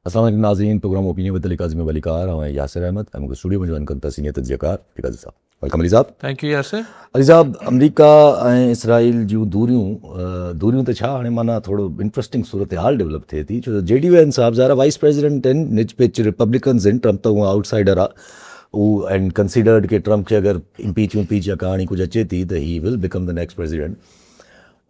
अस्सलाम वालेकुम नाज़रीन, program opinion with Ali Kazim वलीकार और यासिर अहमद। हम स्टूडियो में जॉइन करता सीनियर तजज़ियाकार अली साहब। वेलकम अली साहब। Thank you Yasir. अली साहब, अमरीका ऐं इसराइल जूं दूरियूं त छा हाणे माना थोरो इंट्रस्टिंग सूरत हाल डेवलप थिए थी, छो जेडी वैंस साहब ज़ारा वाइस प्रेसिडेंट आहिनि, निच पिच रिपब्लिकन्स आहिनि, ट्रम्प त उहो आउटसाइडर आहे, उहो एंड कंसिडर्ड कि ट्रम्प खे अगरि इम्पीच या कहाणी कुझु अचे थी त he will become the next president.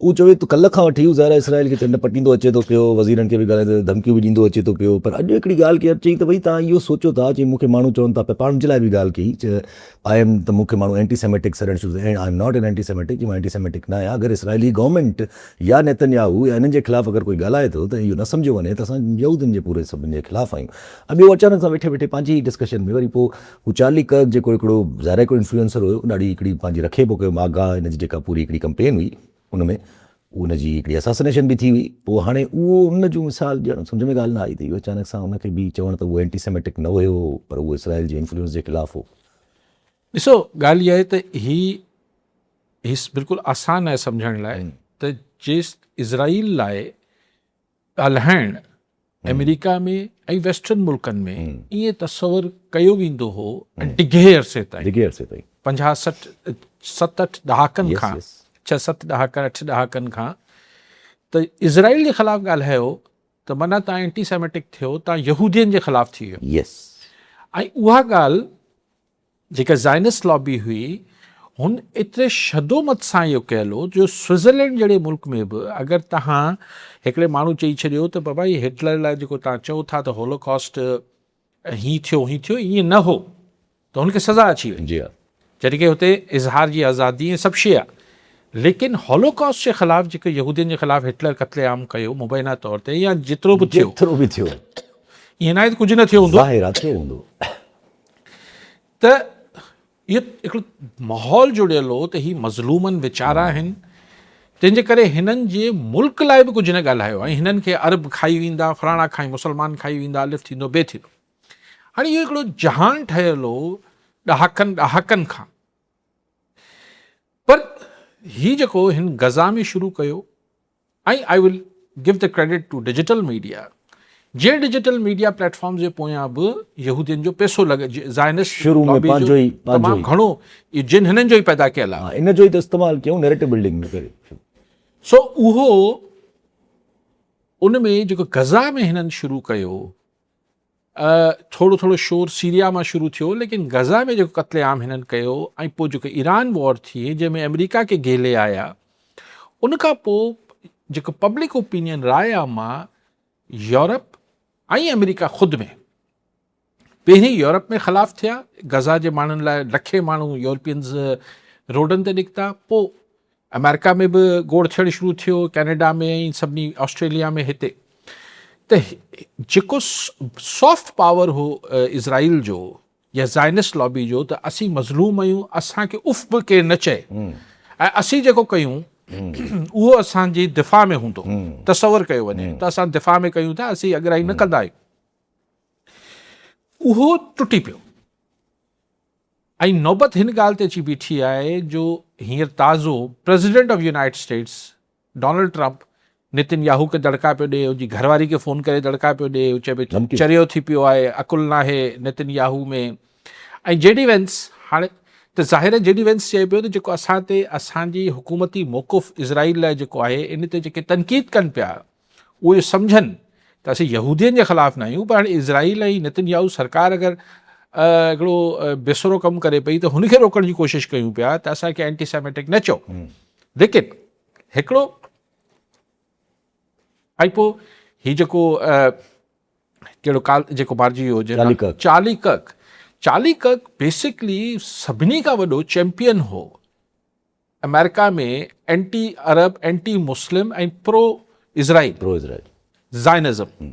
उहो चवे तो कल्ह खां वठी ज़ारा इसराइल खे न पटींदो अचे थो पियो, वज़ीरनि खे बि ॻाल्हाए धमकियूं बि ॾींदो अचे थो पियो। पर अॼु हिकिड़ी ॻाल्हि की चई त भई तव्हां इहो सोचो था, चई मूंखे माण्हू चवनि था पिया, पाण जे लाइ बि ॻाल्हि कई, आई एम त मूंखे माण्हू एंटीसेमेटिक सॾणु शुरू ऐं आई एम नॉट एन एंटीसेमेटिक, मां एंटीसेमेटिक न आहियां। अगरि इसराइली गवर्नमेंट या नेतन्याहू या इन्हनि जे ख़िलाफ़ु अगरि कोई ॻाल्हाए थो त इहो न सम्झो वञे त असां यहूदियुनि जे पूरे सभिनि जे ख़िलाफ़ु आहियूं। अॼु उहो अचानक सां वेठे वेठे पंहिंजी डिस्कशन में वरी पोइ हू चार्ली कर्क जेको हिकिड़ो ज़ाहिर हिकिड़ो इन्फ्लुएंसर हुयो, ॾाढी हिकिड़ी पंहिंजी रखे पोइ कयो मागा, हिन जी जेका पूरी हिकिड़ी कंपेन हुई उन में उनजी हिकिड़ी असासिनेशन बि थी हुई। पोइ हाणे उहो उन जूं मिसाल ॼण सम्झ में ॻाल्हि न आई, त अचानक सां उनखे बि चवणु त उहो एंटीसेमेटिक न हुयो, पर उहो इसराइल जे इन्फ्लुएंस जे ख़िलाफ़ु हो। ॾिसो, ॻाल्हि इहा आहे त ही बिल्कुलु आसान आहे सम्झण लाइ त जेसि इज़राइल लाइ ॻाल्हाइणु अमेरिका में ऐं वेस्टर्न मुल्कनि में ईअं तसवुरु कयो वेंदो हो ऐं डिघे अरसे ताईं 50-60-70 ॾहाकनि खां 6-7 ॾहाका 8 ॾहाकनि खां त इज़राइल जे ख़िलाफ़ु ॻाल्हायो त माना तव्हां एंटीसेमेटिक थियो, तव्हां यहूदियुनि जे ख़िलाफ़ु थी वियो। ऐं उहा ॻाल्हि जेका ज़ाइनिस्ट लॉबी हुई, हुन एतिरे शदोमत सां इहो कयल हो जो स्विट्ज़रलैंड जहिड़े मुल्क में बि अगरि तव्हां हिकिड़े माण्हू चई छॾियो त बाबा हीअ हिटलर लाइ जेको तव्हां चओ था त होलोकॉस्ट हीअं थियो ईअं न हो, त हुनखे सज़ा अची वई। जॾहिं की हुते इज़हार जी आज़ादी ऐं सभु शइ आहे, लेकिन हॉलोकॉस्ट जे ख़िलाफ़ु जेके यहूदियुनि जे ख़िलाफ़ु हिटलर क़त्लेआम कयो मुबैना तौर ते, या जेतिरो बि थियो ईअं न आहे त कुझु न थियो हूंदो, त इहो हिकिड़ो माहौल जुड़ियल हो त ही मज़लूमनि वीचारा आहिनि, तंहिंजे करे हिननि जे मुल्क लाइ बि कुझु न ॻाल्हायो ऐं हिननि खे अरब खाई वेंदा, फलाणा खाई मुसलमान खाई वेंदा, अलिफ थींदो बे थींदो। हाणे इहो हिकिड़ो जहान ठहियल हो ॾहाकनि खां। पर ही जेको हिन गज़ा में शुरू कयो, ऐं I will give the credit to digital media, जे डिजिटल मीडिया प्लेटफॉर्म जे पोयां बि यहूदियुनि जो पैसो लॻे, ज़ाइनिस्ट शुरू में तमामु घणो जिन हिननि जो ई पैदा कयल आहे, इन जो ई त इस्तेमालु कयूं नैरेटिव बिल्डिंग में करे। सो उहो उन में जेको गज़ा में हिननि शुरू कयो, थोरो थोरो शोर सीरिया मां शुरू थियो, लेकिन गज़ा में जेको क़त्लेआम हिननि कयो ऐं पोइ जेको ईरान वॉर थी जंहिंमें अमेरिका खे घेले आया, उन खां पोइ जेको पब्लिक ओपिनियन राय आहे मां यूरोप ऐं अमेरिका ख़ुदि में, पहिरीं यूरोप में ख़िलाफ़ु थिया, गज़ा जे माण्हुनि लाइ लखे माण्हू यूरोपियंस रोडनि ते निकिता, पोइ अमेरिका में बि गोड़ थियणु शुरू थियो, कैनेडा में ऐं सभिनी ऑस्ट्रेलिया में। हिते त जेको सॉफ्ट पावर हो इज़राइल जो या ज़ाइनिस्ट लॉबी जो, त असीं मज़लूम आहियूं, असांखे उफ़ बि केरु न चए, ऐं असीं जेको कयूं उहो असांजी दिफ़ा में हूंदो, तसवुरु कयो वञे त असां दिफ़ा में कयूं था, असीं अॻिराई न कंदा आहियूं। उहो टुटी पियो ऐं नौबत हिन ॻाल्हि ते अची बीठी आहे जो हींअर ताज़ो president of United status Donald Trump Netanyahu खे दड़का पियो ॾिए, उनजी घरवारी खे फ़ोन करे दड़का पियो ॾिए, चए भई चरियो थी पियो आहे, अकुल न आहे नेतन्याहू में। ऐं जेडी वेंस हाणे त ज़ाहिर जेडी वेंस चए पियो त जेको असां ते असांजी हुकूमती मौक़ुफ़ इज़राइल लाइ जेको आहे, इन ते जेके तनक़ीद कनि पिया, उहे सम्झनि त असीं यहूदियुनि जे ख़िलाफ़ु न आहियूं, पर हाणे इज़राइल ऐं नेतन्याहू सरकार अगरि हिकिड़ो बेसुरो कमु करे पई त हुनखे रोकण जी कोशिशि कयूं पिया त असांखे एंटीसेमेटिक न चओ। लेकिन हिकिड़ो ऐं पोइ हीउ जेको कहिड़ो जेको मारिजी वियो चार्ली कर्क बेसिकली सभिनी खां वॾो चैम्पियन हो अमेरिका में एंटी अरब, एंटी मुस्लिम ऐं प्रो इज़राइल ज़ाइनिज़म।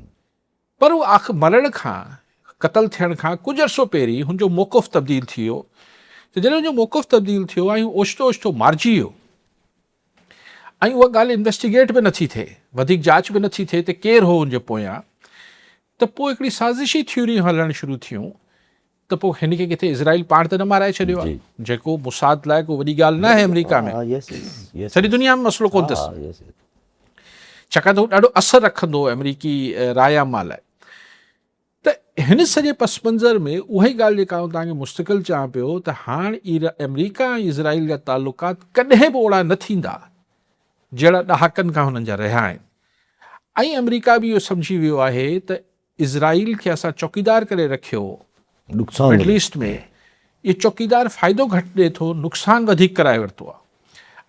पर उहो आख़िर मरण खां, क़तल थियण खां कुझु अर्सो पहिरीं हुनजो मौक़ुफ़ तब्दील थी वियो, त जॾहिं हुनजो मौक़ुफ़ तब्दील थियो ऐं ओचितो ओचितो मारिजी वियो ऐं उहा ॻाल्हि इन्वेस्टिगेट बि नथी थिए, वधीक जांच बि नथी थिए त केरु हो हुनजे पोयां, त पोइ हिकिड़ी साज़िशी थ्योरियूं हलणु शुरू थियूं त पोइ हिन खे किथे इज़राइल पाण त न माराए छॾियो आहे, जेको मुसाद लाइ को वॾी ॻाल्हि न आहे अमेरिका में, सॼी दुनिया में मसइलो कोन अथसि, छाकाणि त हू ॾाढो असरु रखंदो अमेरिकी राय मां लाइ। हिन सॼे पस मंज़र में उहा ई ॻाल्हि जेका तव्हांखे मुस्तक़िल चवां पियो त हाणे अमेरिका ऐं इज़राइल जा तालुकात कॾहिं बि ओड़ा न थींदा जहिड़ा ॾहाकनि खां हुननि जा रहिया आहिनि। ऐं अमेरिका बि इहो सम्झी वियो आहे त इज़राइल खे असां चौकीदार करे रखियो नुक़सानु मिडल ईस्ट में, इहो चौकीदार फ़ाइदो घटि ॾिए थो, नुक़सानु वधीक कराए वरितो आहे।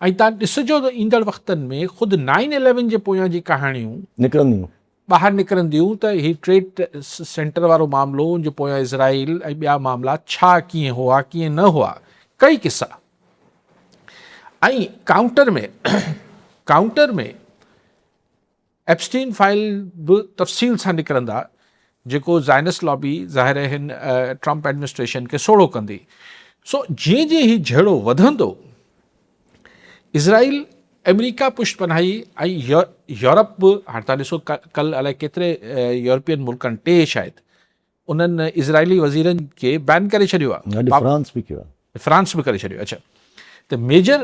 ऐं तव्हां ॾिसिजो त ईंदड़ वक़्तनि में ख़ुदि 9/11 जे पोयां जी कहाणियूं निकिरंदियूं ॿाहिरि निकिरंदियूं त ही ट्रेड सेंटर वारो मामिलो जो पोयां इज़राइल ऐं ॿिया मामला छा कीअं हुआ कीअं न हुआ, कई किसा। ऐं काउंटर में एप्स्टीन फाइल बि तफ़सील सां निकिरंदा जेको ज़ायनिस्ट लॉबी ज़ाहिर आहे हिन ट्रंप एडमिनिस्ट्रेशन खे सोढ़ो कंदी। सो जीअं जीअं ही झेड़ो वधंदो, इज़राइल अमेरिका पुष्टपनाही ऐं यूरोप बि, हाणे तव्हां ॾिसो कल्ह अलाए केतिरे यूरोपियन मुल्कनि 2 शायदि उन्हनि इज़राइली वज़ीरनि खे बैन करे छॾियो आहे। फ्रांस बि कयो आहे, फ्रांस बि करे छॾियो। अच्छा, त मेजर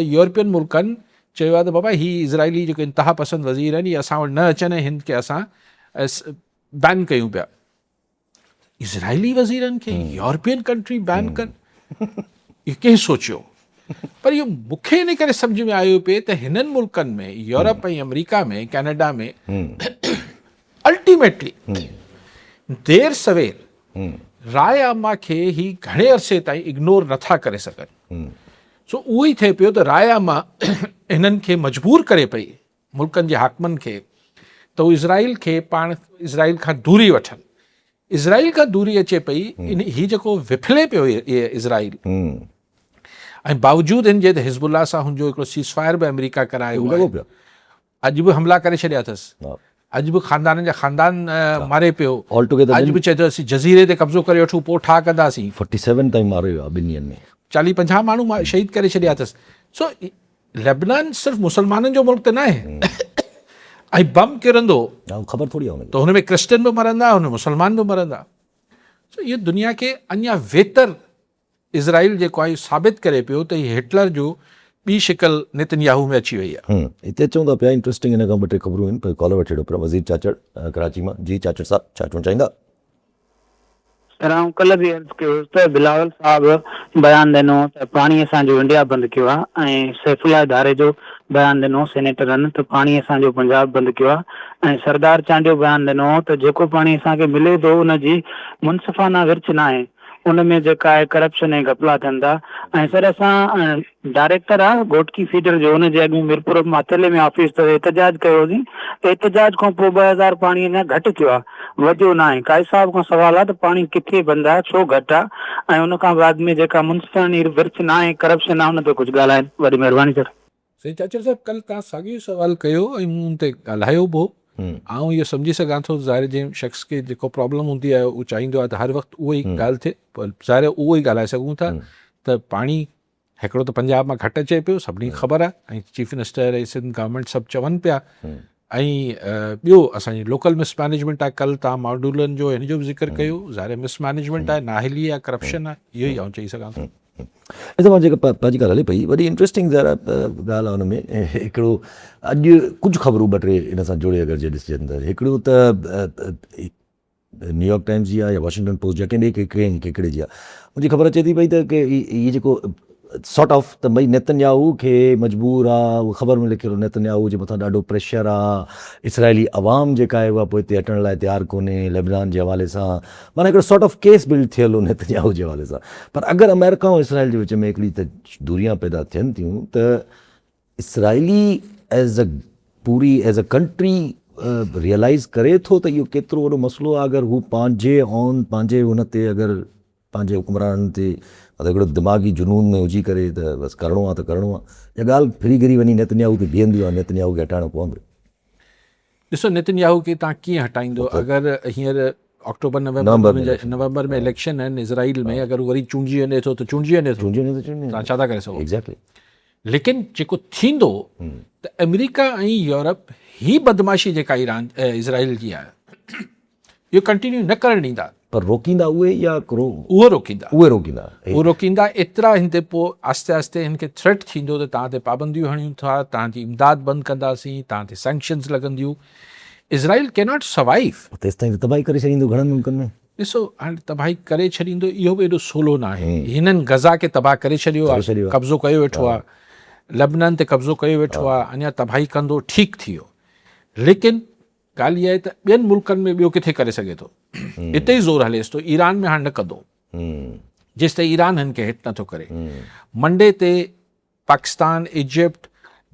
यूरोपियन मुल्कनि चयो आहे त बाबा ही इज़राइली जेके इंतिहा पसंद वज़ीर आहिनि इहे असां वटि न अचनि, हिन खे असां बैन कयूं पिया। इज़राइली वज़ीरनि खे यूरोपियन कंट्री बैन कनि, इहो कंहिं सोचियो? पर इहो मूंखे इन करे सम्झ में आयो पिए त हिननि मुल्कनि में, यूरोप ऐं अमेरिका में, कैनेडा में, अल्टीमेटली देर सवेर राय आमा खे ही घणे अरसे ताईं इग्नोर नथा करे सघनि। सो उहो ई थिए पियो त राय आमा हिननि खे मजबूर करे पई, मुल्कनि जे हाकमनि खे, त उहो इज़राइल खे पाण इज़राइल खां दूरी वठनि। इज़राइल खां दूरी अचे पई, ही जेको विफले पियो इज़राइल, ऐं बावजूदि हिन जे त हिज़बुल्लाह सां हुनजो हिकिड़ो सीज़फायर बि अमेरिका करायो आहे, अॼु बि हमला करे छॾिया अथसि, अॼु बि ख़ानदाननि जा ख़ानदान मारे पियो, अॼु बि चए थो असीं जज़ीरे ते कब्ज़ो करे वठूं पोइ ठा कंदासीं। 47 ताईं मारियो आहे ॿिनि ॾींहंनि में, 40-50 माण्हू शहीद करे छॾिया अथसि। सो लेबनान सिर्फ़ु मुसलमाननि जो मुल्क त न आहे, ऐं बम किरंदो ख़बर थोड़ी आहे त हुन में क्रिश्चियन बि मरंदा, हुन में मुसलमान बि मरंदा। सो इहो दुनिया खे अञा वेतर इज़राइल जेको आहे साबित करे पियो त हीउ हिटलर जो ॿी शिकल नेतन्याहू में अची वई आहे। हिते अचूं था पिया, इंट्रस्टिंग हिन खां 2-3 ख़बरूं आहिनि, पर कॉलर वठी वठो पिया। वज़ीर चाचड़ कराची मां। जी चाचड़ साहब, छा चवणु चाहींदा? सर, कल्ह बि अर्ज़ु कयो त बिलावल साहब बयानु ॾिनो त पाणी असांजो इंडिया बंदि कयो आहे, ऐं सैफुल्लाह इदारे जो बयानु ॾिनो सेनेटरनि त पाणी असांजो पंजाब बंदि कयो आहे, ऐं सरदार चांडियो बयानु ॾिनो त जेको पाणी असांखे मिले थो उनजी मुनसिफ़ाना विर्छ न आहे, उन में जेका आहे करप्शन ऐं घपला थियनि था। ऐं सर, असां डायरेक्टर आहे गोटकी फीडर जो, हुनजे अॻु मीरपुर माथेले में ऑफिस अथव, एहतजाज कयोसीं, त एहतजाज खां पोइ 2000 पाणी अञा घटि थियो आहे, वधियो न आहे। काई साहब खां सवाल आहे त पाणी किथे बंदि आहे, छो घटि आहे, ऐं उन खां बाद में जेका मुनसिफ़ानी विर्छ न आहे, करप्शन आहे, हुन ते कुझु ॻाल्हाइनि। वॾी महिरबानी सर। सही चाचर साहब, कल्ह तव्हां साॻियो सवाल कयो ऐं मूं हुन ते ॻाल्हायो बि। ऐं इहो सम्झी सघां थो, ज़ाहिर जंहिं शख़्स खे जेको प्रॉब्लम हूंदी आहे उहो चाहींदो आहे त हर वक़्तु उहो ई ॻाल्हि थिए, पर ज़ाहिर उहो ई ॻाल्हाए सघूं था त पाणी हिकिड़ो त पंजाब मां घटि अचे पियो, सभिनी खे ख़बर आहे, ऐं चीफ मिनिस्टर ऐं सिंध गवर्नमेंट सभु चवनि पिया। ऐं ॿियो असांजी लोकल मिसमैनेजमेंट आहे, कल्ह तव्हां मॉड्यूलनि जो हिन जो बि ज़िक्र कयो, ज़ाहिर मिसमैनेजमेंट आहे, नाहिली आहे, करप्शन आहे, इहो ई आउं चई सघां थो। ऐं मां जेका पंहिंजी ॻाल्हि हले पई, वॾी इंट्रस्टिंग ज़रा ॻाल्हि आहे हुन में। हिकिड़ो अॼु कुझु ख़बरूं 2-3 इन सां जोड़े अगरि जे ॾिसजनि त, हिकिड़ो त न्यूयॉर्क टाइम्स जी आहे या वॉशिंगटन पोस्ट जी, कंहिं हिकिड़े जी आहे, मुंहिंजी ख़बर अचे थी पई त की इहे जेको सॉर्ट ऑफ त भई नेतन्याहू खे मजबूर आहे, उहा ख़बर में लिखियलु नेतन्याहू जे मथां ॾाढो प्रेशर आहे, इसराइली अवाम जेका आहे उहा पोइ हिते हटण लाइ तयारु कोन्हे लेबनान जे हवाले सां, माना हिकिड़ो सॉर्ट ऑफ केस बिल्ड थियल हो नेतन्याहू जे हवाले सां। पर अगरि अमेरिका ऐं इसराइल जे विच में हिकिड़ी त दूरियां पैदा थियनि थियूं त Israeli as a country realize करे थो त इहो केतिरो वॾो मसइलो आहे, अगरि हू पंहिंजे हुन ते, अगरि पंहिंजे हुक्मराननि ते हिकिड़ो दिमाग़ी जुनून में हुजी करे त बसि करिणो आहे त करिणो आहे, इहा ॻाल्हि फिरी गिरी वञी नेतन्याहू ते बीहंदी आहे, नेतन्याहू खे हटाइणो पवंदो। ॾिसो, नेतन्याहू खे तव्हां कीअं हटाईंदो? अगरि हींअर अक्टूबर नवंबर में इलेक्शन आहिनि इज़राइल में, अगरि वरी चूंडिजी वञे थो त चूंडिजी वञे थो, तव्हां छा था करे सघो? एग्ज़ैक्टली। लेकिन जेको थींदो त अमेरिका ऐं यूरोप ही बदमाशी जेका इज़राइल जी आहे इहो कंटिन्यू न करणु ॾींदा, पर रोकींदा उहे या उहो रोकींदा एतिरा हिन ते पोइ आस्ते आस्ते हिन खे थ्रेट थींदो त तव्हां ते पाबंदियूं हणियूं था, तव्हांजी इमदाद बंदि कंदासीं, तव्हां ते सैंक्शन्स लॻंदियूं। Israel cannot survive. तेसिताईं त तबाही करे छॾींदो घणनि मुल्कनि में। ॾिसो हाणे तबाही करे छॾींदो इहो बि एॾो सवलो न आहे। हिननि गज़ा खे तबाह करे छॾियो आहे, कब्ज़ो कयो वेठो आहे, लेबनान ते कब्ज़ो कयो वेठो आहे, अञा तबाही कंदो, ठीकु थी वियो। लेकिन ॻाल्हि इहा आहे त ॿियनि मुल्कनि में ॿियो किथे करे सघे थो, हिते ई ज़ोर हलेसि थो। ईरान में हाणे न कंदो जेसिताईं ईरान हिन खे हिट नथो करे। मंडे ते पाकिस्तान, इजिप्ट,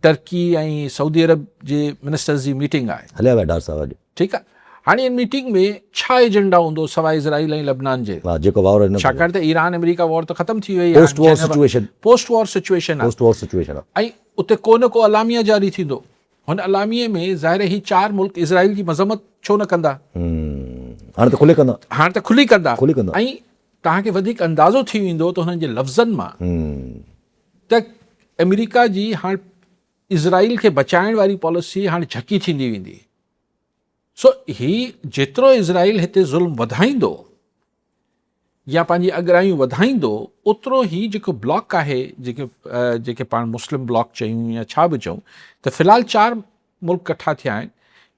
टर्की ऐं सऊदी अरब जे मिनिस्टर्स जी मीटिंग आहे। हलिया विया डॉक्टर साहब अॼु। ठीकु आहे, हाणे इन मीटिंग में छा एजेंडा हूंदो सवाइ इज़राइल ऐं लेबनान जे? जेको वॉर आहे, छाकाणि त ईरान अमेरिका वॉर त ख़तमु थी वई post war situation, post war situation आहे। पोस्ट वॉर सिचुएशन आहे ऐं उते को न को अलामिया जारी थींदो। हुन अलामिये में ज़ाहिर ही 4 मुल्क इज़राइल जी मज़म्मत छो न कंदा? हाणे त खुले कंदा, हाणे त खुली कंदा। खुली कंदा। ऐं तव्हांखे वधीक अंदाज़ो थी वेंदो त हुननि जे लफ़्ज़नि मां त अमेरिका जी हाणे इज़राइल खे बचाइण वारी पॉलिसी हाणे झकी थींदी वेंदी। सो ही जेतिरो इज़राइल हिते ज़ुल्म वधाईंदो या पंहिंजी अॻरायूं वधाईंदो, ओतिरो ई जेको ब्लॉक आहे, जेके पाण मुस्लिम ब्लॉक चयूं या छा बि चऊं, त फ़िलहाल 4 मुल्क कट्ठा थिया आहिनि।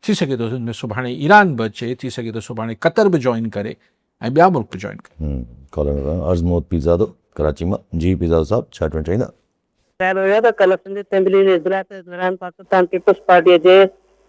थी सघे थो हिन में सुभाणे ईरान बि अचे, थी सघे थो सुभाणे कतर बि जॉइन करे ऐं ॿिया मुल्क बि जॉइन करे। अर्ज़मोद पीज़ादो कराची मां। जी पीज़ादो साहब, छा चवणु चाहींदा? ख़ैर हुयो त कल्ह सिंध असेंबली जे इजलास जे दौरान पाकिस्तान पीपल्स पार्टीअ जे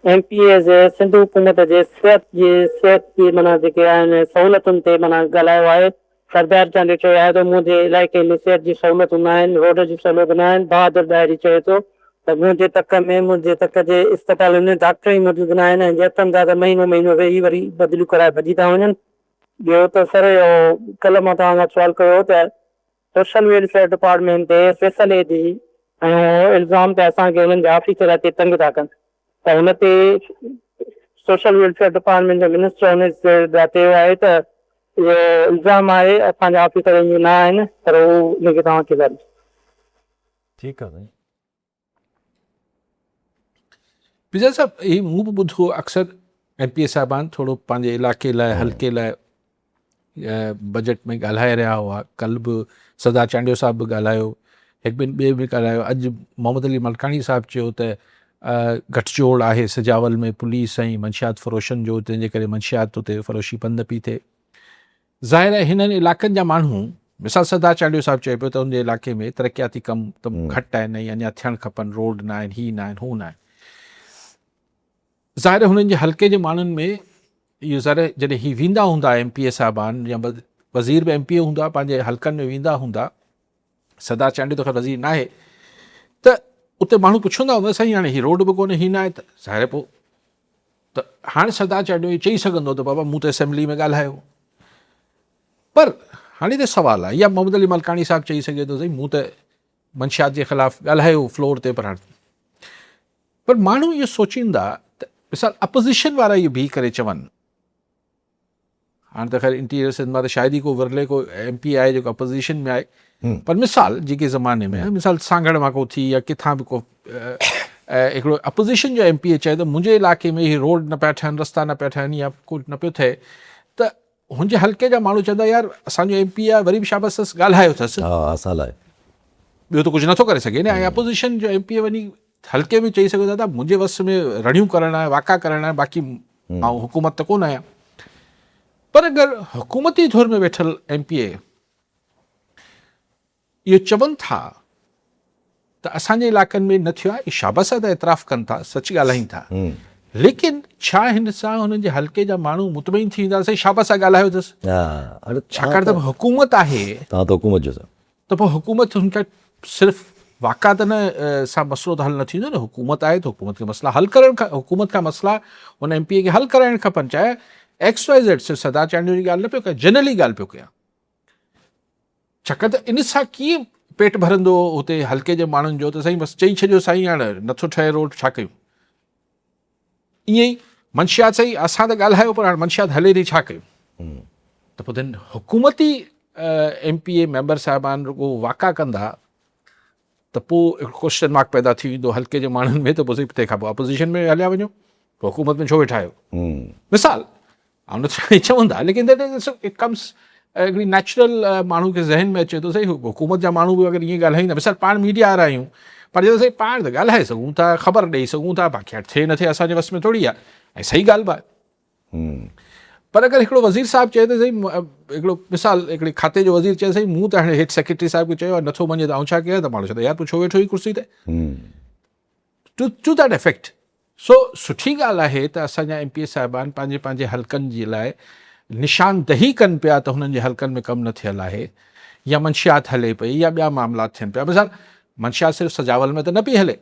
MPA जे सिंध हुकूमत जे सिहत जी माना जेके आहिनि सहूलियतुनि ते माना ॻाल्हायो आहे। सरदार चांदी चयो आहे त मुंहिंजे इलाइक़े में सिहत जी सहूलियतूं न आहिनि, रोड जी सहूलियत न आहिनि। बहादुर ॾाहिरी चए थो त मुंहिंजे तक जे इस्पताल में डॉक्टर ई मौजूदु न आहिनि ऐं जेतिरनि था त महीनो वेही वरी बदिलियूं कराए भॼी था वञनि। ॿियो त सर कल्ह मां तव्हां खां सवालु कयो त सोशल वेलफेयर डिपार्टमेंट ते फैसले जी ऐं इल्ज़ाम ते असांखे हुननि जा ऑफिसर हिते तंग था कनि, त हुन ते सोशल वेलफेयर डिपार्टमेंट जो मिनिस्टर हुन चयो आहे त इहो इल्ज़ाम आहे असांजा ऑफिसर ईअं न आहिनि, पर उहो हुनखे तव्हांखे ॻाल्हि। ठीकु आहे साईं। पिज़ा साहब, ही मूं बि ॿुधो अक्सर MPA साहिबान थोरो पंहिंजे इलाइक़े लाइ, हल्के लाइ बजट में ॻाल्हाए रहिया हुआ। कल्ह बि सरदार चांडियो साहब बि ॻाल्हायो, हिकु ॿिनि ॿिए बि ॻाल्हायो। अॼु मोहम्मद अली मलकानी साहब चयो त गठजोड़ आहे सिजावल में पुलिस ऐं मंशियात फ़रोशनि जो, तंहिंजे करे मंशियात उते फ़रोशी बंदि पई थिए। ज़ाहिर आहे हिननि इलाइक़नि जा माण्हू, मिसाल सरदार चांडियो साहब चए पियो त हुनजे इलाइक़े में तरक़ियाती कम तमामु घटि आहिनि ऐं अञा थियणु खपनि, रोड न आहिनि, ही न आहिनि, हू न आहिनि। ज़ाहिर हुननि जे हल्के जे माण्हुनि में इहो ज़ाहिर जॾहिं ही वेंदा हूंदा MPA साहिबान या वज़ीर बि MPA हूंदा, पंहिंजे हल्कनि में वेंदा हूंदा, सरदार चांडियो त ख़ैर वज़ीर न आहे, त उते माण्हू पुछंदा हूंदा साईं हाणे ही रोड बि कोन्हे, ही न आहे, त ज़ाहिर पोइ त हाणे सरदार चांडियो इहो चई सघंदो त बाबा मूं त असेंबली में ॻाल्हायो। पर हाणे त सुवालु आहे, या मोहम्मद अली मलकानी साहब चई सघे थो साईं मूं त मंशियात जे ख़िलाफ़ु ॻाल्हायो फ्लोर ते, पर माण्हू इहो सोचींदा त मिसाल अपोज़िशन वारा इहो बीह करे चवनि, हाणे त ख़ैर इंटीरियर सिंध मां त शायदि ई को विरले को MPA आहे जेको अपोज़िशन में आहे, पर मिसाल जेके ज़माने में मिसाल सांगड़ मां को थी या किथां बि को हिकिड़ो अपोज़िशन जो MPA चए त मुंहिंजे इलाइक़े में हीउ रोड न पिया ठहनि, रस्ता न पिया ठहनि या कुझु न पियो थिए, त हुनजे हल्के जा माण्हू चवंदा यार असांजो MPA आहे, वरी बि शाबसि अथसि, ॻाल्हायो अथसि, असां लाइ ॿियो त कुझु नथो करे सघे न। ऐं अपोज़िशन जो MPA वञी हल्के में चई सघो दादा मुंहिंजे वस में रड़ियूं करणु आहे, वाका करणु आहे, बाक़ी मां हुकूमत त कोन आहियां। पर अगरि हुकूमती धुर में वेठल MPA इहो चवनि था त असांजे इलाइक़नि में न थियो आहे, शाबस आहे त एतिराफ़ कनि था, सच ॻाल्हाइनि था, लेकिन छा हिन सां हुननि जे हल्के जा माण्हू मुतमइन थी वेंदा साईं शाबस आहे ॻाल्हायो अथसि? छाकाणि त हुकूमत आहे, तव्हां त हुकूमत जो त पोइ हुकूमत हुनखे सिर्फ़ु वाक़ा त न सां मसइलो त हल न थींदो न। हुकूमत आहे त हुकूमत खे मसइला हल करणु, हुकूमत खां मसइला हुन MPA खे हल कराइणु खपनि, चाहे XYZ, सिर्फ़ु सरदार चांडियो जी ॻाल्हि न पियो कयां, जनरली ॻाल्हि पियो कयां। छाकाणि त इन सां कीअं पेट भरंदो हुते हल्के जे माण्हुनि जो, त साईं बसि चई छॾियो साईं हाणे नथो ठहे रोड, छा कयूं? ईअं ई मंशियात साईं असां त ॻाल्हायो, पर हाणे मंशियात हले थी, छा कयूं? त पोइ दिन हुकूमती MPA मेंबर साहिबान रुगो वाका कंदा त पोइ हिकिड़ो क्वेश्चन मार्क पैदा थी वेंदो हल्के जे माण्हुनि में, त पोइ तंहिंखां पोइ अपोज़िशन में हलिया वञो, पोइ हुकूमत में छो वेठा आहियो? मिसाल आउं न चवंदा, लेकिन इट कम्स हिकिड़ी नेचुरल माण्हू खे ज़हन में अचे थो साईं हुकूमत जा माण्हू बि अगरि ईअं ॻाल्हाईंदा, मिसाल पाण मीडिया वारा आहियूं, पर चए साईं पाण त ॻाल्हाए सघूं था, ख़बर ॾेई सघूं था, बाक़ी हाणे थिए न थिए असांजे वस में थोरी आहे। ऐं सही ॻाल्हि बि आहे। पर अगरि हिकिड़ो वज़ीर साहिबु चए त सही, हिकिड़ो मिसाल हिकिड़े खाते जो वज़ीर चए सही, मूं त हाणे हेठि सेक्रेटरी साहिब खे चयो आहे नथो वञे त आउं छा कयां, त माण्हू चवंदा यार तूं छो वेठो ई कुर्सी ते, टू दैट इफेक्ट। सो सुठी ॻाल्हि आहे त असांजा MPA साहिबान पंहिंजे पंहिंजे हलकनि जे लाइ निशानदही कनि पिया त हुननि जे हलकनि में कमु न थियल आहे, या मंशियात हले पई, या ॿिया मामला थियनि पिया। मिसाल मंशियात सिर्फ़ु सजावल में त न पई हले,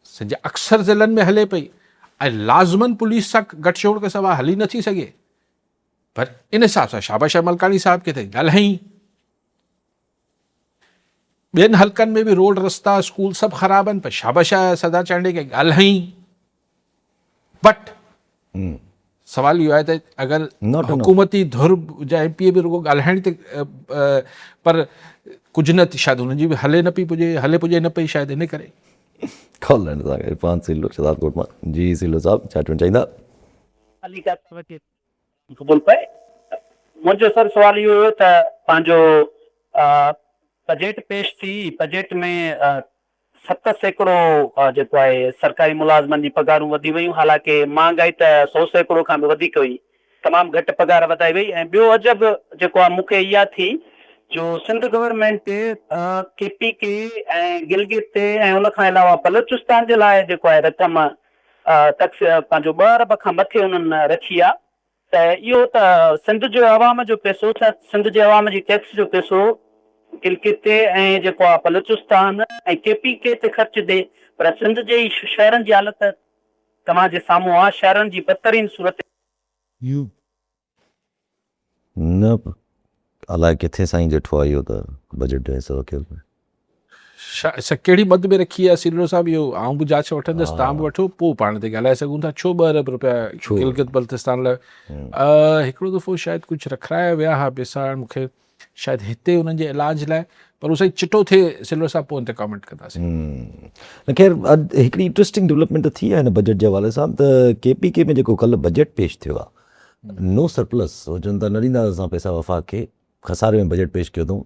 सॼे अक्सर ज़िलनि में हले पई, ऐं लाज़मन पुलिस सां गठजोड़ के सवाइ हली नथी सघे। पर इन हिसाब सां शाबाश मलकानी साहिब खे त ॻाल्हाई, ॿियनि हलकनि में बि रोड रस्ता स्कूल सभु ख़राब आहिनि, पर शाबाश सदा चांडे खे ॻाल्हाई। बट सवाल इहो आहे त अगरि हुकूमती धुर जा MPA बि रुगो ॻाल्हाइण ते पर कुझु न थी, शायदि हुननि जी बि हले न पई पुॼे, हले पुॼे न पई, शायदि इन करे। कॉल आहिनि असांखे इरफान सिलो शहजादकोट मां। जी सिलो साहिबु छा चवणु चाहींदा? मुंहिंजो सर सुवाल इहो हुयो त पंहिंजो बजट पेश थी, बजट में 7% जेको आहे सरकारी मुलाज़मनि जी पगारूं वधी वयूं, हालांकि महांगाई त 100% खां बि वधीक हुई, तमामु घटि पगार वधाई वई। ऐं ॿियो अजब जेको आहे मूंखे इहा थी जो सिंध गवर्नमेंट KPK ऐं गिलगित ते ऐं उन खां अलावा बलूचिस्तान जे लाइ जेको आहे रक़म पंहिंजो 2 अरब खां मथे उन्हनि रखी आहे, त इहो त सिंध जो अवाम जो पैसो, छा सिंध जे अवाम जी टैक्स जो पैसो गिलगित ते ऐं जेको आहे बलूचिस्तान ऐं KPK ते ख़र्च ॾे, पर सिंध जे शहरनि जी हालत तव्हांजे साम्हूं आहे, शहरनि जी बदतरीन सूरत न अलाए किथे साईं ॾिठो आहे इहो त बजट जो हिसो कयो। कहिड़ी मद में रखी आहे सिलो साहिबु, इहो आउं बि जांच वठंदुसि, तव्हां बि वठो, पोइ पाण ते ॻाल्हाए सघूं था। छो 2 अरब रुपया गिलगित बल्तिस्तान लाइ? हिकिड़ो दफ़ो शायदि कुझु रखाया विया हुआ पैसा, मूंखे शायदि हिते हुननि जे इलाज लाइ, पर उहो सही चिटो थिए सिलो साहिबु, पोइ हुन ते कमेंट कंदासीं। न ख़ैर अॼु हिकिड़ी इंट्रस्टिंग डेवलपमेंट थी आहे हिन बजट जे हवाले सां, त KPK में जेको कल्ह बजट पेश थियो आहे, नो सरप्लस, हो चवनि था न ॾींदा असां पैसा वफ़ाक़ खे, खसारे में बजट पेश कयो अथऊं,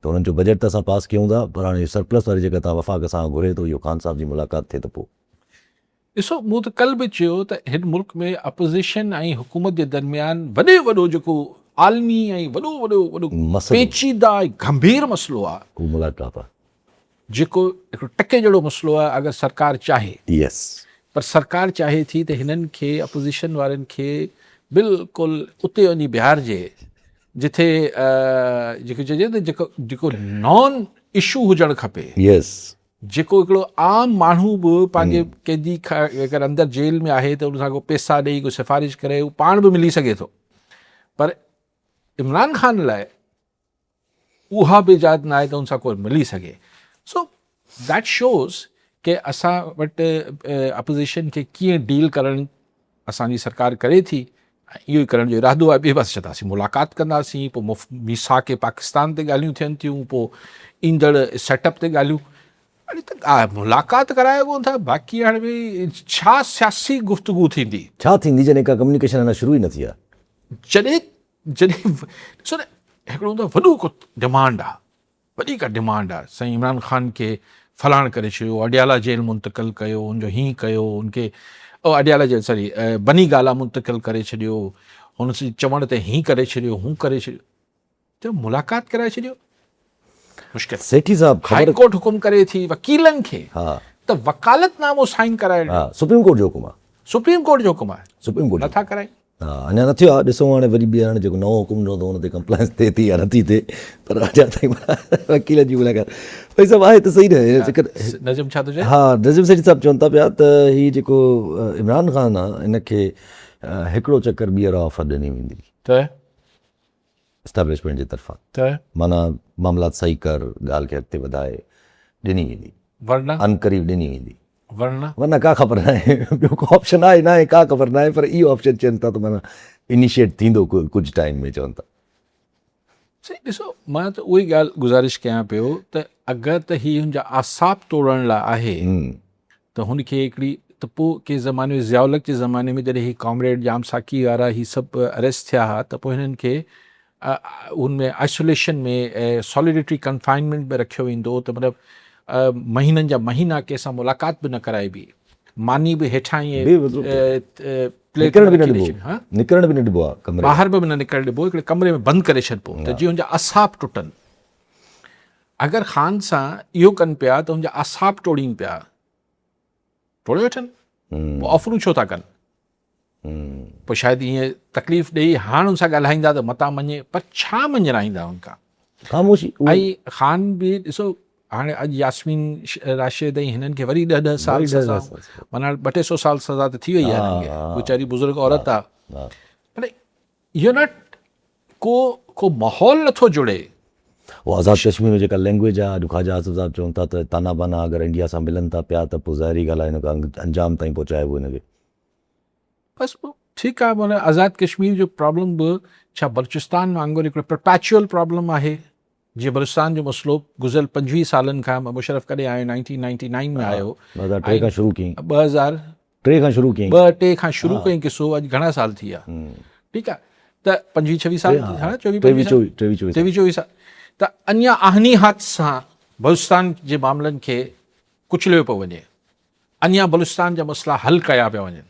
त हुननि जो बजट त असां पास कयूं था, पर हाणे सरप्लस वारी जेका तव्हां वफ़ाक़ सां घुरे थो, इहो ख़ान साहब जी मुलाक़ात थिए त पोइ ॾिसो, मूं त कल्ह बि चयो त हिन मुल्क में अपोज़िशन ऐं हुकूमत जे दरमियान वॾो जेको आलमी ऐं वॾो पेचीदा ऐं गंभीर मसइलो आहे, उहो मुलाक़ात आहे, जेको हिकिड़ो टके जहिड़ो मसइलो आहे। अगरि सरकार चाहे, यस, पर सरकार चाहे थी त हिननि खे अपोज़िशन वारनि खे बिल्कुलु उते वञी बिहारजे जिथे जेको चइजे न जेको नॉन इशू हुजणु खपे, यस, जेको हिकिड़ो आम माण्हू बि पंहिंजे कैदी अगरि अंदरि जेल में आहे त उन सां को पैसा ॾेई कोई सिफारिश करे उहो पाण बि मिली सघे थो। पर इमरान ख़ान लाइ उहा बि इजाज़त न आहे त उन सां कोई मिली सघे। सो दैट शोज़ के असां वटि अपोज़िशन खे कीअं डील करणु असांजी सरकार करे थी, इहो ई करण जो इरादो आहे। ॿिए पासे चवंदासीं मुलाक़ात कंदासीं, पोइ मीसाक पाकिस्तान ते ॻाल्हियूं थियनि थियूं, पोइ ईंदड़ सेटअप ते ॻाल्हियूं, हाणे त मुलाक़ात कराए कोन था, बाक़ी हाणे भई छा सियासी गुफ़्तगू थींदी, छा थींदी जॾहिं का कम्युनिकेशन अञा शुरू ई न थी आहे। जॾहिं ॾिसो न, हिकिड़ो त वॾो को डिमांड आहे, वॾी का डिमांड आहे, साईं इमरान ख़ान खे फलाण करे छॾियो, अडियाला जेल मुंतक़िल कयो, हुनजो हीअं कयो, हुनखे अडियाला जेल बनी गाला मुंतक़िल करे छॾियो, हुन चवण ते हीअं करे छॾियो, हू करे छॾियो, त मुलाक़ात कराए छॾियो, मुश्किल। सेठी साहब हाई कोर्ट हुकुम करे थी वकीलनि खे हा त वकालतनामो साइन कराए, सुप्रीम कोर्ट जो हुकुम आहे, सुप्रीम कोर्ट जो हुकुम आहे, सुप्रीम कोर्ट नथा कराए। हा अञा न थियो आहे, ॾिसूं हाणे वरी ॿिया हाणे जेको नओं हुकुम ॾिनो अथऊं हुन ते कंप्लाइंस थिए थी या नथी थिए, पर अञा ताईं वकील जी मुलाक़ात भई सभु आहे त सही न। नज़म छा थो चए? हा नज़ीम सेठी साहब चवनि था पिया त हीअ जेको इमरान ख़ान आहे इनखे हिकिड़ो चकर ॿीहर ऑफर ॾिनी वेंदी त एस्टेब्लिशमेंट जे तरफ़ां, त माना मामलात सही कर, ॻाल्हि खे अॻिते वधाए, ॾिनी वेंदी, वरना अनकरीब ॾिनी वेंदी, वरना का ख़बर न आहे, ॿियो को ऑप्शन आहे न आहे, का ख़बर न आहे, पर इहो ऑप्शन चवनि था त माना इनिशिएट थींदो कुझु टाइम में, चवनि था। सही ॾिसो, मां त उहा ई ॻाल्हि गुज़ारिश कयां पियो त अगरि त हीअ हुनजा आसाब तोड़ण लाइ आहे त हुनखे हिकिड़ी, त पोइ कंहिं ज़माने में ज़ियाउलक जे ज़माने में जॾहिं हीअ कॉमरेड जाम साकी वारा हीअ सभु अरेस्ट थिया हुआ, त पोइ हिननि खे उनमें आइसोलेशन में सॉलिडेटरी कंफाइनमेंट में रखियो वेंदो, त मतिलबु महीननि जा महीना कंहिंसां मुलाक़ात बि न कराइबी, मानी बि हेठां ईअं बेवजह प्लेट निकिरण बि न रखी ॾिबो, ॾिए, हा निकिरण बि न ॾिबो आहे कमरे ॿाहिरि बि न निकिरण ॾिबो, हिकिड़े कमरे में बंदि करे छॾिबो त जीअं हुनजा असाब टुटनि। अगरि ख़ान सां इहो कनि पिया त हुनजा असाब टोड़ीनि पिया, टोड़े वठनि, पोइ ऑफरूं छो था कनि? पोइ शायदि ईअं तकलीफ़ ॾेई हाणे हुन सां ॻाल्हाईंदा त मता मञे, पर छा मञराईंदा हुनखां? ख़ामोशी। ऐं ख़ान बि ॾिसो हाणे अॼु यास्मीन राशिद ऐं हिननि खे वरी 10-10 साल सज़ा, माना 200-200 साल सज़ा त थी वई आहे हिननि खे, वीचारी बुज़ुर्ग औरत आहे। पर इहो न को माहौल नथो जुड़े। वो आज़ाद कश्मीर में जेका लैंग्वेज आहे, अॼु ख्वाजा आसिफ़ साहिब चवनि था त ताना बाना अगरि इंडिया सां मिलनि था पिया त पोइ ज़ाहिरी ॻाल्हि आहे हिन अंजाम ताईं पहुचाइबो हिनखे। बसि पोइ ठीकु आहे, माना आज़ाद कश्मीर जो प्रॉब्लम बि छा बलूचिस्तान वांगुरु हिकिड़ो परपैचुअल प्रॉब्लम आहे? जीअं बलूचिस्तान जो मसइलो गुज़िरियल 25 सालनि खां, मुशरफ कॾहिं आयो 1999 में आयो, 2003 खां शुरू कयईं, 2003 खां शुरू कयईं, 2-3 खां शुरू कयईं किसो, अॼु घणा साल थी विया, ठीकु आहे, त 25-26 साल, हा 24 साल, त अञा आहनी हाथ सां बलूचिस्तान जे मामलनि खे कुचलियो पियो वञे, अञा बलूचिस्तान जा मसइला हल कया पिया वञनि,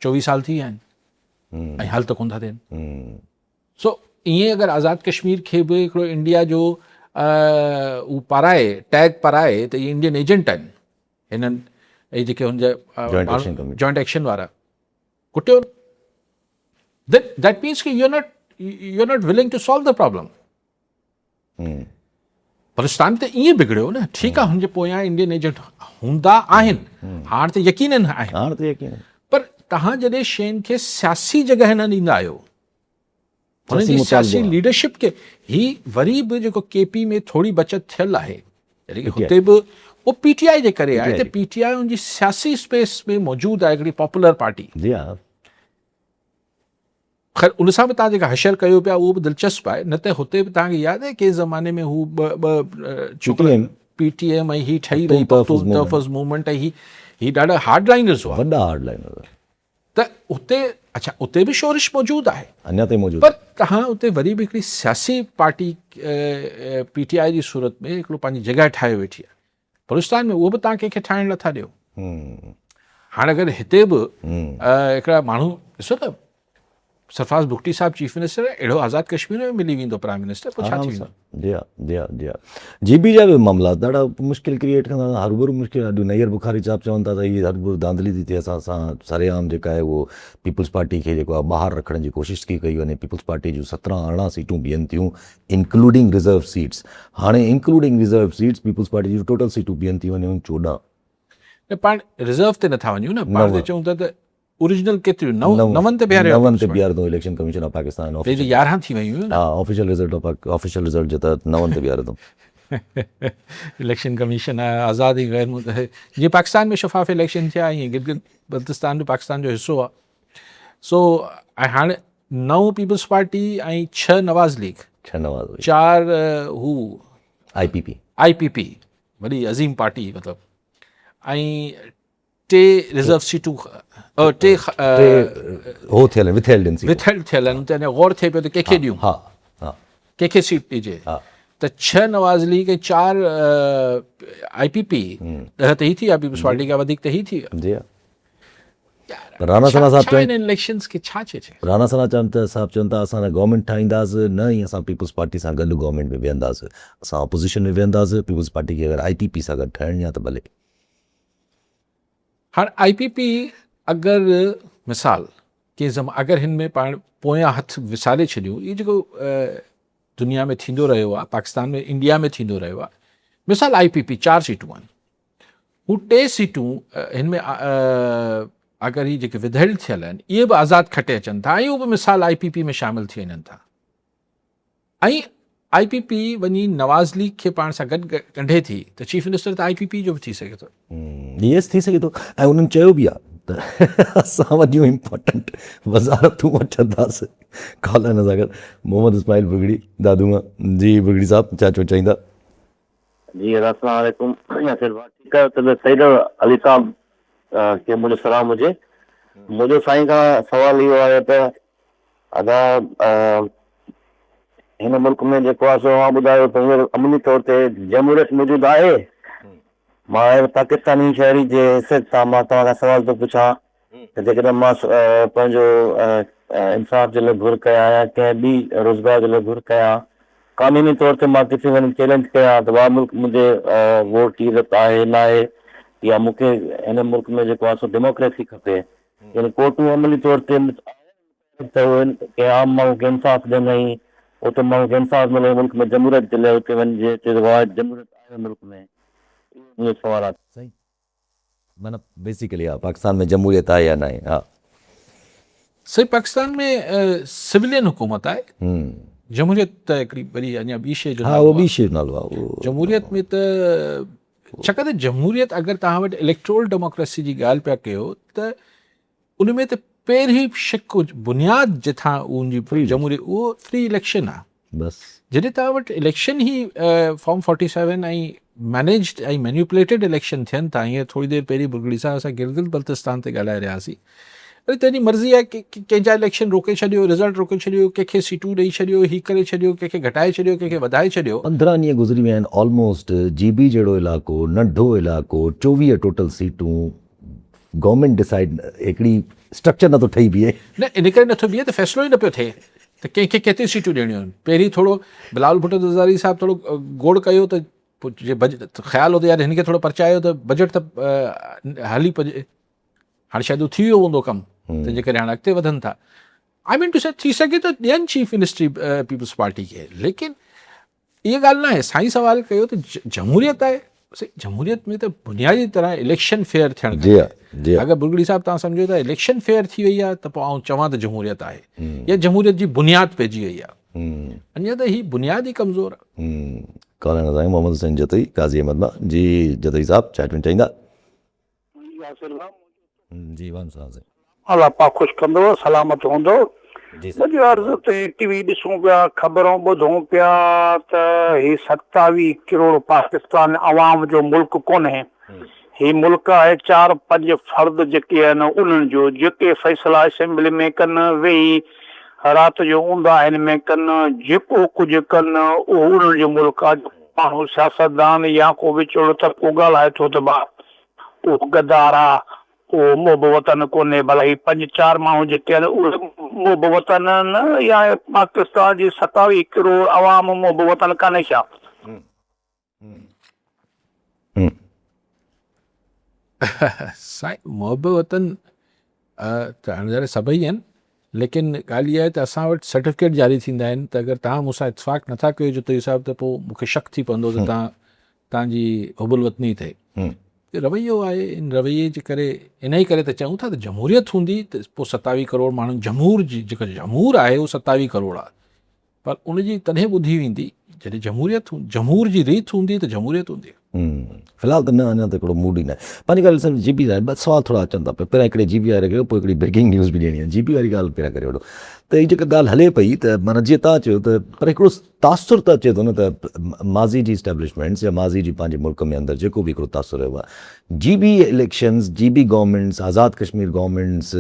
24 साल थी विया आहिनि ऐं हल त कोन था थियनि। सो ईअं अगरि आज़ाद कश्मीर खे बि हिकिड़ो इंडिया जो हू पाराए, टैग पाराए त इहे इंडियन एजेंट आहिनि हिननि, ऐं जेके हुनजा जॉइंट एक्शन वारा, कुटियो, दैट मीन्स कि you are not willing to solve the problem. Balochistan त ईअं बिगड़ियो न, ठीकु आहे हुनजे पोयां इंडियन एजेंट हूंदा आहिनि, हाणे त यकीनन आहिनि, पर तव्हां जॾहिं शयुनि खे सियासी जॻह न ॾींदा आहियो, हुननि जी सियासी लीडरशिप खे, ही वरी बि जेको केपी में थोरी बचत थियल आहे, हुते बि उहो पीटीआई जे करे आहे, त पीटीआई हुनजी सियासी स्पेस में मौजूदु आहे, हिकिड़ी पॉपुलर पार्टी। ख़ैर उन सां बि तव्हां जेका हशर कयो पिया उहो बि दिलचस्प आहे, न त हुते बि तव्हांखे यादि आहे के ज़माने में हू ॿ छोकिरा पीटीएम ऐं ही ठही रही तहफ़ुज़ मूवमेंट, ऐं ही ॾाढा हार्ड लाइनर्स हुआ, वॾा हार्ड लाइनर, त उते अच्छा उते बि शोरिश मौजूदु आहे, अञा ताईं मौजूदु, पर तव्हां उते वरी बि हिकिड़ी सियासी पार्टी पीटीआई जी सूरत में हिकिड़ो पंहिंजी जॻह ठाहे वेठी आहे। बलूचिस्तान में उहो बि तव्हां कंहिंखे ठाहिण नथा ॾियो। हाणे अगरि हिते बि हिकिड़ा माण्हू ॾिसो त सरफराज़ बुगटी साहब चीफ मिनिस्टर, अहिड़ो आज़ाद कश्मीर में मिली वेंदो प्राइम मिनिस्टर, पोइ छा थी वेंदो? जीबी जा बि मामला ॾाढा मुश्किल क्रिएट कंदा, हरूभरू मुश्किल। अॼु नैयर बुखारी साहब चवनि था त हीअ हरूभरू धांधली थी थिए, असां सरेआम जेका आहे उहो पीपल्स पार्टी खे जेको आहे ॿाहिरि रखण जी कोशिशि थी कई वञे। पीपल्स पार्टी जूं 17-18 सीटूं बीहनि थियूं इंक्लूडिंग रिज़र्व सीट्स, हाणे including reserve seats Peoples Party जूं टोटल सीटूं बीहनि थी वञूं 14। न पाण रिज़र्व ते नथा वञूं न, पाण चऊं था त ओरिजिनल केतिरियूं 9 ते बीहारियो इलेक्शन कमीशन ऑफ पाकिस्तान, 11 थी वियूं, हा ऑफिशियल रिज़ल्ट जो त 9 ते बीहारियो इलेक्शन कमीशन आहे, आज़ादी गैर मुतहद, जीअं पाकिस्तान में शफ़ाफ़ इलेक्शन थिया, ईअं गिलगित बल्तिस्तान बि पाकिस्तान जो हिसो आहे। सो ऐं हाणे 9 पीपल्स पार्टी ऐं 6 नवाज़ लीग, 4 हू IPP वॾी अज़ीम पार्टी मतिलबु, ऐं 3 रिज़र्व सीटूं, 3 हो थियल विथेल्ड थियल आहिनि, त गौर थिए पियो त कंहिंखे ॾियूं, कंहिंखे सीट ॾिजे, त 6 नवाज़ लीग ऐं 4 IPP, 10 त ही थी विया पीपल्स पार्टी खां वधीक त ही थी विया। राणा सना साहब इलेक्शंस खे छा चए, राणा सना साहब चवनि था असां गवर्नमेंट ठाहींदासीं, न ई असां पीपल्स पार्टी सां गॾु गवर्नमेंट में वेहंदासीं, असां अपोज़िशन में वेहंदासीं, पीपल्स पार्टी खे अगरि IPP सां गॾु ठाहिणी आहे त भले। हाणे IPP अगरि मिसाल के अगरि हिन में पाण पोयां हथ विसारे छॾियूं, इहो जेको दुनिया में थींदो रहियो आहे, पाकिस्तान में इंडिया में थींदो रहियो आहे, मिसाल IPP 4 सीटूं आहिनि, हू 2 सीटूं हिन में अगरि ही जेके विधियल थियल आहिनि इहे बि आज़ादु खटे अचनि था, ऐं उहो बि मिसाल IPP में शामिलु थी वञनि था, ऐं IPP वञी नवाज़ लीग खे पाण सां गॾु ॻंढे थी, त चीफ मिनिस्टर त IPP जो बि थी सघे थो। यस थी सघे थो, ऐं उन्हनि चयो बि आहे त असां वॾियूं इम्पोर्टेंट वज़ारतूं वठंदासीं। कॉल हिन सां गॾु मोहम्मद इस्माइल बुगड़ी दादूआ जी, बुगड़ी साहब छा चाहींदा? जी अस्सलाम वालेकुम, ठीकु आहे, त सईद अली साहब खे मुंहिंजो सलाम हुजे। मुंहिंजो साईं खां सवाल इहो आहे त अगरि हिन मुल्क में जेको आहे सो ॿुधायो त अमली तौर ते जमहूरियत मौजूदु आहे, मां पाकिस्तानी शहरी जे हैसियत सां मां तव्हां खां सवाल थो पुछां त जेकॾहिं मां पंहिंजो इंसाफ़ जे लाइ घुर कयां या कंहिं ॿी रोज़गार जे लाइ घुर कयां, क़ानूनी तौर ते मां किथे वञी चैलेंज कयां त वाह मुल्क मुंहिंजे वोट जी इज़त आहे न आहे, या मूंखे हिन मुल्क में जेको आहे सो डेमोक्रेसी खपे, यानी कोर्टूं अमली तौर ते कंहिं आम माण्हू खे इंसाफ़ ॾिनई, उते माण्हू खे इंसाफ़ मिले, मुल्क में जमूरियत जे लाइ उते वञिजे, जमूरियत आहे मुल्क में, मुंहिंजो सवाल आहे। सही माना बेसिकली हा पाकिस्तान में जमहूरियत आहे या न आहे। हा सही, पाकिस्तान में सिविलियन हुकूमत आहे, जमहूरियत त हिकिड़ी वरी अञा ॿी शइ जो हा नालो उहो आहे। ॿी शइ नालो आहे उहो। जमहूरियत में त छाकाणि त जमहूरियत अगरि तव्हां वटि इलेक्ट्रोल डेमोक्रेसी जी ॻाल्हि पिया कयो त उन में त पहिरीं शिक बुनियाद जिथां उनजी जमहूरियत उहो फ्री इलेक्शन आहे। बसि जॾहिं तव्हां वटि इलेक्शन ई फॉर्म 47 ऐं मैनेज्ड ऐं मैन्युपुलेटेड इलेक्शन थियनि था, हीअं थोरी देरि पहिरीं बुर्गड़ी सां असां गिलगित बल्तिस्तान ते ॻाल्हाए रहियासीं, वरी तंहिंजी मर्ज़ी आहे की कंहिंजा इलेक्शन रोके छॾियो, रिज़ल्ट रोके छॾियो, कंहिंखे सीटूं ॾेई छॾियो, हीअ करे छॾियो, कंहिंखे घटाए छॾियो, कंहिंखे वधाए छॾियो। 15 ॾींहं गुज़री विया आहिनि ऑलमोस्ट। GB जहिड़ो इलाइक़ो, नंढो इलाइक़ो, 24 टोटल सीटूं, गवर्नमेंट डिसाइड हिकिड़ी स्ट्रक्चर नथो ठही बीहे। न इन करे नथो बीहे त फ़ैसिलो ई न पियो थिए त कंहिंखे केतिरी सीटूं ॾियणियूं आहिनि। पहिरीं थोरो बिलावल भुट्टो ज़रदारी साहिबु थोरो गोड़ कयो त पोइ जे बजट ख़्यालु हो त यार हिन खे थोरो परचायो त बजट त हली पजे, हाणे शायदि उहो थी वियो हूंदो कमु, तंहिंजे करे हाणे अॻिते वधनि था। आई मीन टू से थी सघे त ॾियनि चीफ मिनिस्ट्री पीपल्स पार्टी खे, लेकिन इहा ॻाल्हि न आहे। साईं सवाल कयो त जमहूरियत आहे, जमहूरियत में त बुनियादी तरह इलेक्शन फेयर थियणु जी हा, जी हा। अगरि बुर्गड़ी साहिबु तव्हां सम्झो था इलेक्शन फेयर थी वई आहे त पोइ आउं चवां त जमहूरियत आहे, या जमहूरियत जी बुनियाद पइजी वई आहे। अञा त ही बुनियाद ई कमज़ोर आहे। कॉल साईं मोहम्मद हुसैन जतई काज़ी अहमद मां। जी जतई साहब चैट में चाहींदा? जी वान साहब अल्लाह पाक खुश कंदो, सलामत हूंदो। मुंहिंजी अर्ज़ ते टीवी ॾिसूं पिया, ख़बरूं ॿुधूं पिया त ही 27 करोड़ पाकिस्तान अवाम जो मुल्क कोन्हे, ही मुल्क आहे 4-5 फ़र्द जेके आहिनि उन्हनि जो, जेके फ़ैसिला असेंबली में कनि, वेही राति जो ऊंदा आहिनि में कनि, जेको कुझु कनि उहो उन्हनि जो मुल्क आहे। माण्हू सियासतदान या को विचोड़ो तबिको ॻाल्हाए थो त उहो गद्दार आहे, उहो मोहब वतन कोन्हे, भला ही 5-4 माण्हू जेके आहिनि उहे मोहब वतन न, या पाकिस्तान जी 27 करोड़ अवाम मोहब वतन कान्हे छा? साईं मोहब वतन त हाणे सभई आहिनि, लेकिन ॻाल्हि इहा आहे त असां वटि सर्टिफिकेट जारी थींदा आहिनि त अगरि तव्हां मूंसां इतफ़ाक़ नथा कयो जो त हिसाब त पोइ मूंखे शक थी पवंदो त तव्हांजी हुबुल वतनी थिए। रवैयो आहे, इन रवैये जे करे इन ई करे त चऊं था त जमहूरियत हूंदी त पोइ 27 करोड़ माण्हू जमहूर जी जेको जमहूर आहे उहो 27 करोड़ आहे, पर उनजी तॾहिं ॿुधी वेंदी जॾहिं जमहूर जी रीत हूंदी त जमहूरियत हूंदी। फ़िलहाल त न, अञा त हिकिड़ो मूड ई न आहे। पंहिंजी ॻाल्हि सर GB आहे, ॿ सवाल थोरा अचनि था पिया। पहिरियां हिकिड़े GB वारे कयो, पोइ हिकिड़ी ब्रेकिंग न्यूज़ बि ॾियणी आहे। GB वारी ॻाल्हि पहिरियां करे वठो त हीअ जेका ॻाल्हि हले पई त माना जीअं तव्हां चयो त पर हिकिड़ो तासुर त अचे थो न त माज़ी जी इस्टेब्लिशमेंट्स या माज़ी जी पंहिंजे मुल्क में अंदरि जेको बि हिकिड़ो तासुर रहियो आहे, GB elections, GB governments, Azad Kashmir governments,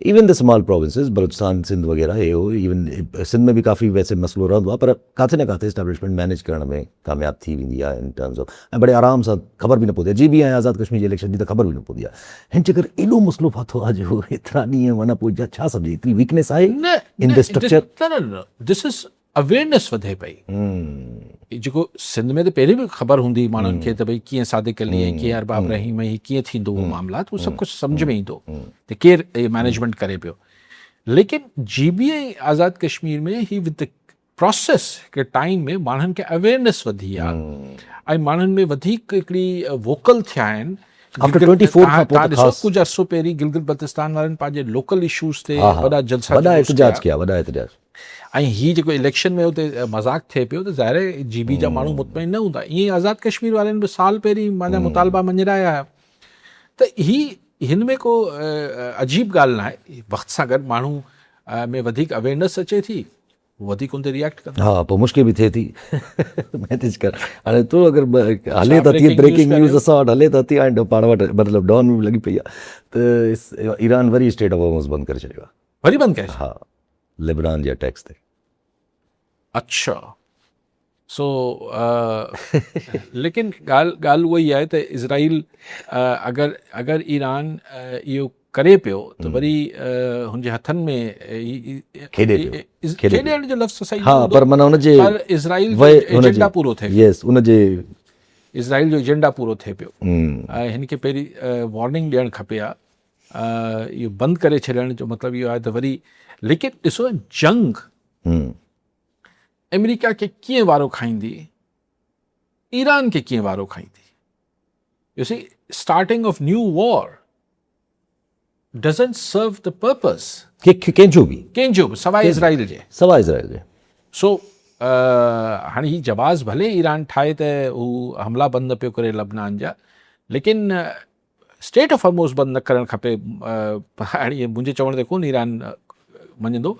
even the small provinces, Balochistan Sindh वग़ैरह, हे हो, इवन सिंध में बि काफ़ी वैसे मसइलो रहंदो आहे, पर किथे न किथे इस्टेब्लिशमेंट मैनेज करण में कामयाबु थी वेंदी आहे इन टर्म्स ऑफ, ऐं बड़े आराम सां ख़बर बि न पवंदी आहे। GB ऐं आज़ाद कश्मीर जी इलेक्शन जी त ख़बर बि न पवंदी आहे। हिन जे करे एॾो मसइलो फाथो आहे जो एतिरा ॾींहं माना पोइ छा सम्झे, एतिरी वीकनेस आहे इन द स्ट्रक्चर। न दिस इज़ अवेयरनेस वधे पई। जेको सिंध में त पहिरीं बि ख़बर हूंदी माण्हुनि खे त भई कीअं सादिक अली ऐं कीअं अरबाब रहीम ऐं कीअं थींदो उहो मामलात, उहो सभु कुझु सम्झ में ईंदो त केरु मैनेजमेंट करे पियो। लेकिन GB ऐं आज़ाद कश्मीर में ही विद द प्रोसेस हिकिड़े टाइम में माण्हुनि खे अवेयरनेस वधी आहे ऐं माण्हुनि में वधीक हिकिड़ी वोकल थिया आहिनि। आफ्टर 24 खां पोइ ॾिसो कुझु अर्सो पहिरीं गिलगित बल्तिस्तान वारनि पंहिंजे लोकल इशूज़ ते वॾा जलसा, वॾा एहतजाज कया, वॾा एहतजाज। ऐं हीअ जेको इलेक्शन में हुते मज़ाक़ थिए पियो त ज़ाहिर आहे GB जा माण्हू मुतमइन न हूंदा। ईअं आज़ाद कश्मीर वारनि बि साल पहिरीं मुंहिंजा मुतालबा मंझराया हुया। त हिन में को अजीब ॻाल्हि न आहे, वक़्त सां गॾु माण्हू में वधीक अवेयरनेस अचे थी, वधीक उन ते रिएक्ट कंदा। हा, पोइ मुश्किल बि थिए थी मैनेज कर। हाणे तो अगरि हले त थी ब्रेकिंग न्यूज़ असां वटि हले त थी, हाणे पाण वटि मतिलबु डॉन में लॻी पई आहे त ईरान वरी स्टेट ऑफ हॉर्मुज़ बंदि करे छॾियो आहे। वरी बंदि करे? हा, लेबनान जे अटैक्स ते। अच्छा, सो लेकिन ॻाल्हि उहा ई आहे त इज़राइल अगरि ईरान इहो करे पियो त वरी हुनजे हथनि में खेॾे पियो। खेॾण जो लफ़्ज़ सही हा, पर माना हुनजे पर इज़राइल जो एजेंडा पूरो थिए यस हुनजे इज़राइल जो एजेंडा पूरो थिए पियो। हिन खे पहिरीं वार्निंग ॾियणु खपे इहो बंदि करे छॾण जो मतिलबु इहो आहे त वरी लेकिन ॾिसो जंग अमेरिका खे कीअं वारो खाईंदी, ईरान खे कीअं वारो खाईंदी। You see starting of new war doesn't serve the purpose कंहिंजो बि सवाइ इज़राइल जे सवाइ इज़राइल जे। सो हाणे ही जवाज़ भले ईरान ठाहे त हू हमला बंदि न पियो करे लबनान जा, लेकिन स्टेट ऑफ हॉर्मोज़ बंदि न करणु खपे। हाणे मुंहिंजे चवण ते कोन ईरान मञंदो,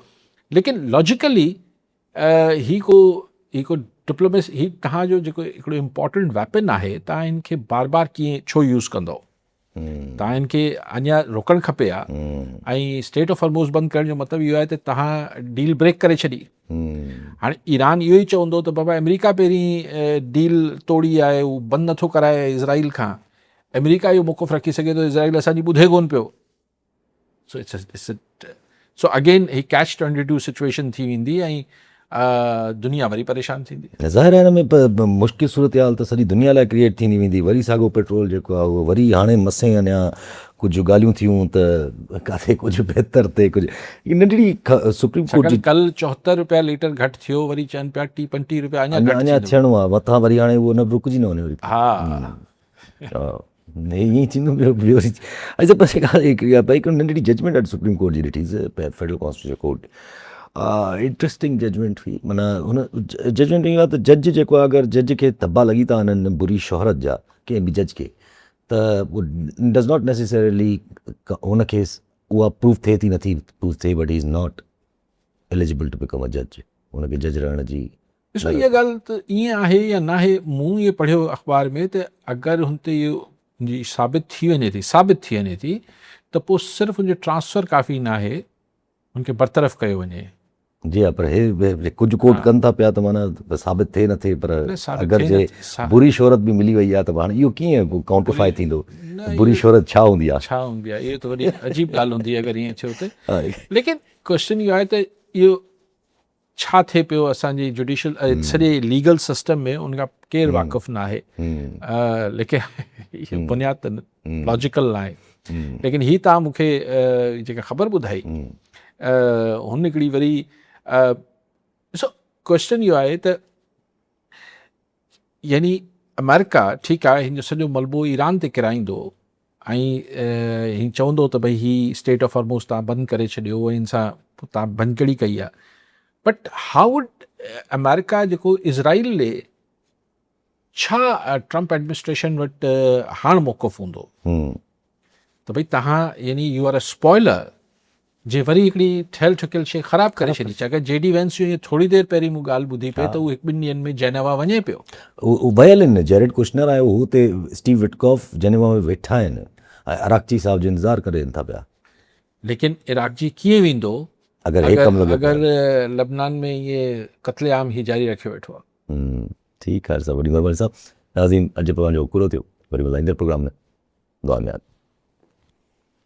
लेकिन लॉजिकली ही को डिप्लोमेसी ही तव्हांजो जेको हिकिड़ो इम्पॉर्टेंट वेपन आहे, तव्हां हिन खे बार बार कीअं छो यूज़ कंदो, तव्हां हिन खे अञा रोकणु खपे ऐं स्टेट ऑफ हॉर्मोज़ बंदि करण जो मतिलबु इहो आहे त तव्हां डील ब्रेक करे छॾी। हाणे ईरान इहो ई चवंदो त बाबा अमेरिका पहिरीं डील तोड़ी आहे, उहो बंदि नथो कराए इज़राइल खां, अमेरिका इहो मौक़ुफ़ रखी सघे थो, इज़राइल असांजी ॿुधे कोन पियो। सो अगेन ही कैच 22 सिचुएशन थी वेंदी ऐं दुनिया वरी परेशान थींदी। ज़ाहिर आहे हिन में मुश्किल सूरत हाल त सॼी दुनिया लाइ क्रिएट थींदी वेंदी। वरी साॻियो पेट्रोल जेको आहे उहो वरी हाणे मसे अञा कुझु ॻाल्हियूं थियूं त किथे कुझु बहितर थिए, कुझु नंढड़ी सुप्रीम कोर्ट जी कल 74 रुपया लीटर घटि थियो, वरी चवनि पिया 30-35 रुपया अञा थियणो आहे मथां, वरी हाणे उहो न रुकिजी न वञे वरी। हा ईअं थींदो ॿियो। अच्छा बसि भई हिकिड़ी नंढड़ी जजमेंट आहे सुप्रीम कोर्ट जी ॾिठी, federal constitution court. Interesting judgment हुई। माना हुन जजमेंट इहो आहे त जज जेको आहे, अगरि जज खे धब्बा लॻी था वञनि बुरी शोहरत जा कंहिं बि जज खे, त उहो डज़ नॉट नेसेसरली हुनखे उहा प्रूफ थिए थी नथी प्रूफ थिए, but he is not eligible to become a जज, हुनखे जज रहण जी। ॾिसो इहा ॻाल्हि त ईअं आहे या न आहे, मूं इहो पढ़ियो अख़बार में त अगरि हुन ते इहो जी साबित थी वञे थी त पोइ सिर्फ़ु हुनजो ट्रांसफ़र काफ़ी न आहे, हुनखे बरतरफ़ कयो वञे। जी हा, पर हे कुझु कोर्ट कनि था पिया त माना साबित थिए न थिए, पर अगरि जे बुरी शोहरत बि मिली वई आहे त हाणे इहो कीअं काउंटिफाई थींदो, बुरी शोहरत छा हूंदी आहे, इहो त वरी अजीब ॻाल्हि हूंदी आहे अगरि ईअं थियो त। लेकिन क्वेश्चन इहो आहे त इहो छा थिए पियो असांजी जुडिशियल सॼे लीगल सिस्टम में, उनखां केरु वाक़ुफ़ न आहे। लेकिन बुनियाद त लॉजिकल न आहे। लेकिन ही तव्हां मूंखे जेका ख़बर ॿुधाई, हुन हिकिड़ी वरी ॾिसो क्वेश्चन इहो आहे त यानी अमेरिका ठीकु आहे हिन जो सॼो मलबो ईरान ते किराईंदो ऐं हीअ चवंदो त भई ही स्टेट ऑफ हॉर्मोज़ तव्हां बंदि करे छॾियो, हिन सां तव्हां भंजकड़ी कई आहे, बट हाउ वुड अमेरिका जेको इज़राइल ॾे छा ट्रम्प एडमिनिस्ट्रेशन वटि हाणे मौक़ुफ़ हूंदो त भई तव्हां यानी यू आर अ स्पॉइलर जे वरी हिकिड़ी ठहियल ठुकियल शइ ख़राबु करे छॾी। छाकाणि जेडी वेंस जो ईअं थोरी देरि पहिरीं मूं ॻाल्हि ॿुधी पई त उहो 1-2 ॾींहंनि में जेनेवा वञे पियो। उहो वियल आहिनि, जेरेड कुशनर आयो हू हुते, स्टीव विटकॉफ जेनेवा में वेठा आहिनि ऐं अराक़ची साहब जो इंतज़ारु करे था पिया। लेकिन इराक़ची कीअं वेंदो अगरि लबनान में इहे क़त्लेआम ही जारी रखियो वेठो आहे। ठीकु आहे, सभु वॾी महिरबानी साहब। नाज़रीन, अॼु पंहिंजो पूरो थियो, वरी मिलाईंदड़ प्रोग्राम में दुआ में।